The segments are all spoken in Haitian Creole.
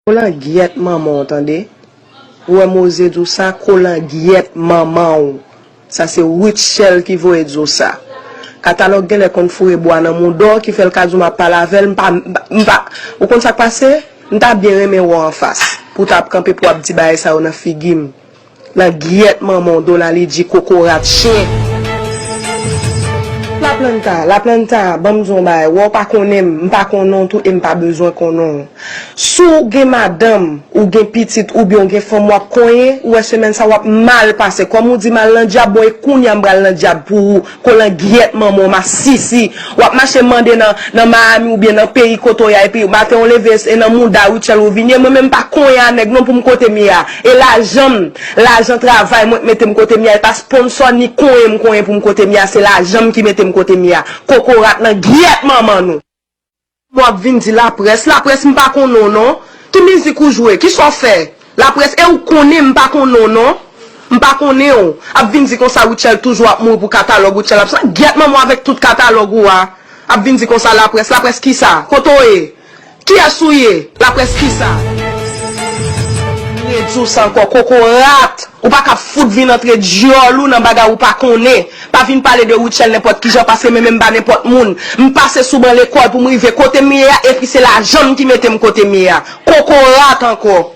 Kolan guillette maman, entendez? Ouais, Mosé dit ça, kolan guillette maman. Ça c'est Richel qui veut dire ça. Catalogue les qu'on fourre bois dans mon dos qui fait le cas de ma palavel, m'pa. Ou quand ça passe, m'ta bien aimé ou en face. Pour t'a camper pour petit bail ça on a figim. La guillette maman do la li di cocorat chien. La planta, bon zomba, ou pas konem, m'pa konon tout et m'pa besoin konon. Sou gen madame, ou gen petite, ou bien gen femme wap konye, ou semaine ça wap mal passé. Comme on dit mal lan diable, ou kounya mbral lan diable pour kolan guillette maman, ma sisi. Wap marché mandé dans Miami ou bien dans pays kotoya, et puis matin on leve et dans monde da Richel ou vini, moi même pas konya nèg non pour m'kote mia. Et l'argent travail, moi mette m'kote mia, pas sponsor ni konye pour m'kote mia, c'est l'argent qui mette côté mia cocorat nan guillette maman nous moi vinn di la presse m'pa konnon non qui musique ou jouer qui sont fait la presse et ou connaît m'pa konnon non m'pa connaît on a vinn di comme ça Richel toujours mou pour catalogue Richel ça guillette maman avec tout catalogue ou a vinn di comme ça la presse qui ça kotoé qui a souillé la presse qui ça tout ça encore cocorat ou pas ka fout vin entre diolou nan baga ou pas connaît pas vin parler de Richel n'importe qui j'en passe même pas n'importe monde m'passe souvent l'école pour m'river côté mia et puis c'est la jambe qui mette côté mia cocorat encore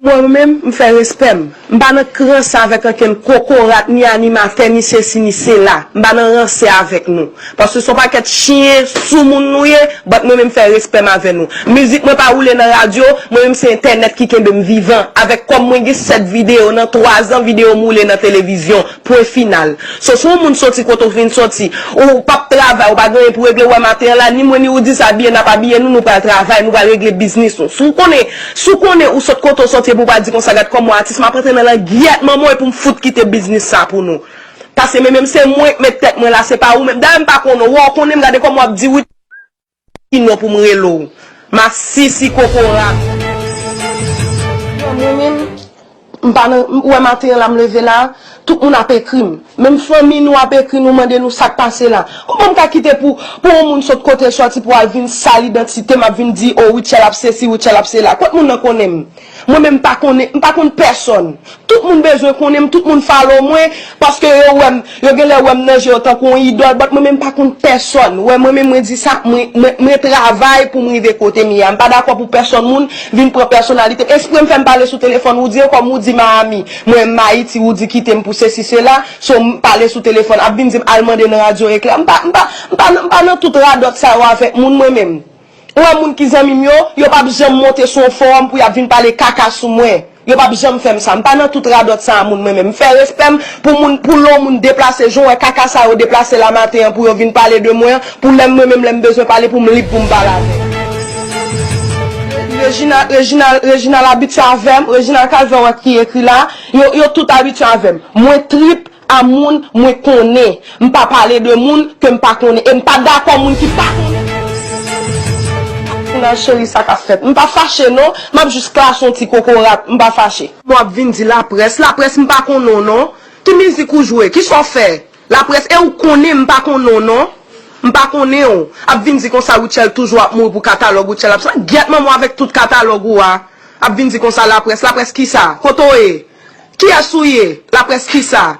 moi-même me fait respect m'pa nan cran ça avec un cocorat ni animateur ni ceci ni cela m'pa nan rancer avec nous parce que son paquet chien sous moun nouye but moi même faire respect avec nous musique moi pas rouler dans radio moi même c'est internet qui kembe me vivant avec comme moi j'ai 7 vidéos dans 3 ans vidéo moulé dans télévision point final so son moun sorti quand on vient sorti ou pas travail ou pas gagner pour régler ouais matin là ni moi ni ou dit ça bien n'a pas bien nous pas travail nous va régler business sous connaît ou sorti quand on sorti pour pas dire qu'on s'agate comme moi artiste m'a prêté dans la guillette maman pour me foutre quitter business ça pour nous parce que même c'est moi mettre tête moi là c'est pas ou même d'ailleurs pas qu'on connaît regarder comme moi dit oui non pour me relo ma sisi cocorat moi-même ouais matin là me lever là tout le monde a fait crime même famille nous a fait crime nous demander nous ça passer là comment on quitter pour un monde sur côté sorti pour venir sale identité m'a venir dire oh Richel a ceci Richel a cela quoi monde connaît moi même pas connaît personne tout le monde besoin connaît tout le monde follow moi parce que yo gen les wem nage autant qu'on idole but moi même pas connaît personne ouais moi même me dit ça moi travail pour me river côté mia pas d'accord pour personne monde vinn pour personnalité esprit me faire parler sur téléphone ou dire comme ou dit ma amie moi Maïti ou dit quitter me pour ceci cela so parler sur téléphone a vinn dire allemande dans radio réclame pas dans tout radot ça avec monde moi même ou moun ki zanmi yo pas besoin monter son forme pour y venir parler caca sur moi yo pas besoin faire ça pas dans tout radot ça moun moi même faire respect pour l'homme moun déplacer joint caca ça ou déplacer la matin pour venir parler de moi pour moi même l'aime besoin parler pour me libre pour me parler Regina l'habitué avec Regina Calvin qui écrit là yo tout habitué avec moi trip à moun moi connais m'pas parler de moun que m'pas connais et m'pas d'accord moun qui pas non chérie ça qu'a fait m'pas fâché non m'a juste clash son petit cocorat m'pas fâché moi vinn di la presse m'pas konnon non qui musique ou jouer qui sont fait la presse et ou connaît m'pas konnon non m'pas connaît on a vinn di comme ça Richel toujours mou pour catalogue Richel ça guette maman avec tout catalogue ou a vinn di comme ça la presse qui ça kotoé qui a souillé la presse qui ça